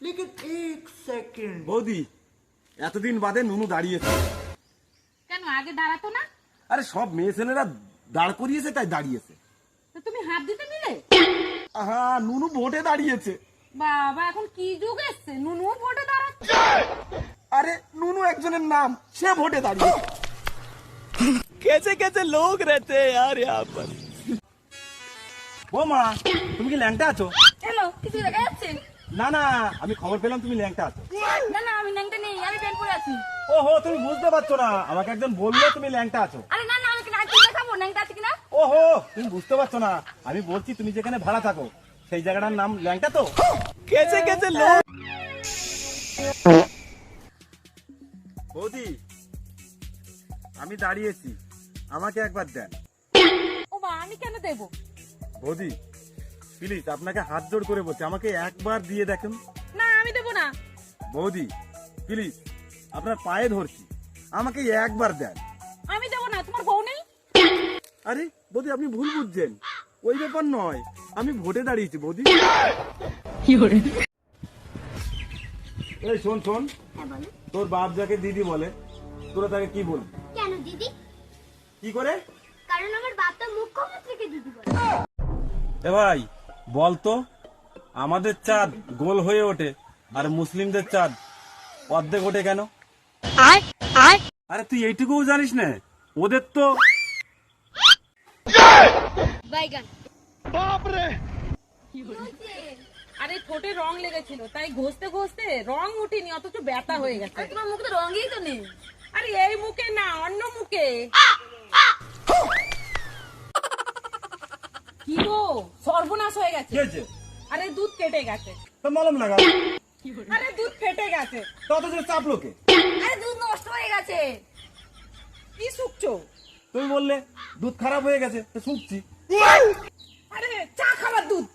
लेकिन एक सेकंड বৌদি এতদিন বাদে নুনু দাঁড়িয়েছে। কেন আগে দাঁড়াতো না? আরে সব মেয়ে ছেলেরা দাঁড় করিয়েছে তাই দাঁড়িয়েছে। তো তুমি হাত দিতে দিলে? আহা নুনু ভোটে দাঁড়িয়েছে। বাবা এখন কি যুগ এসছে, নুনু ভোটে দাঁড়াচ্ছে। আরে নুনু একজনের নাম, সে ভোটে দাঁড়িয়েছে। कैसे कैसे लोग रहते हैं यार यहाँ पर। বৌমা তুমি কি ল্যাংটা আছো? হ্যালো, কিছু দেখা যাচ্ছে? না না আমি খবর পেলাম তুমি ল্যাংটা আছো। না না আমি ন্যাংটা নেই, আমি প্যান্ট পরে আছি। ওহো তুমি বুঝতে পারছো না, আমাকে একজন বললো তুমি ল্যাংটা আছো। আরে না না আমি কি নাচি দেখাবো, ন্যাংটা আছে কিনা? ওহো তুমি বুঝতে পারছো না, আমি বলছি তুমি যেখানে ভাড়া থাকো সেই জায়গাটার নাম ল্যাংটা তো। कैसे कैसे लोग। বৌদি আমি দাঁড়িয়েছি, আমাকে একবার দেন। ও মা আমি কেন দেবো? বৌদি প্লিজ আপনাকে হাত জোড় করে বলছি, আমাকে একবার দিয়ে দেখুন। না আমি দেবো না। বৌদি প্লিজ আপনার পায়ে ধরছি, আমাকে একবার দেন। আমি দেবো না, তোমার বউ নেই? আরে বৌদি আপনি ভুল বুঝছেন, ওই ব্যাপার নয়, আমি ভোটে দাঁড়িয়েছি বৌদি। এই শোন শোন, হ্যাঁ বলো। তোর বাপ যাকে দিদি বলে তোরা তাকে কি বলবি? কেন দিদি? কি করে? কারণ আমার বাপটা মুখ্যমন্ত্রীকে দিদি বলে। এ ভাই বলতো, আমাদের চাঁদ গোল হয়ে ওঠে আর মুসলিমদের চাঁদ অর্ধেক ওঠে কেন? আরে তুই এইটুকুও জানিস না, ওদের তো বাইগান। আরে ঠোঁটে রং লেগেছিল তাই ঘষতে ঘষতে রং উঠেনি, অথচ ব্যথা হয়ে গেছে। তোমার মুখে তো রঙই তো নেই। আরে এই মুখে না, অন্য মুখে। কি গো সর্বনাশ হয়ে গেছে। কি হয়েছে? আরে দুধ কেটে গেছে। তো মলম লাগা। আরে দুধ ফেটে গেছে। তত যে চাপ লোকে। আরে দুধ নষ্ট হয়ে গেছে। কি শুকছো? তুমি বললে দুধ খারাপ হয়ে গেছে তো শুকছি। আরে চা খাবার দুধ।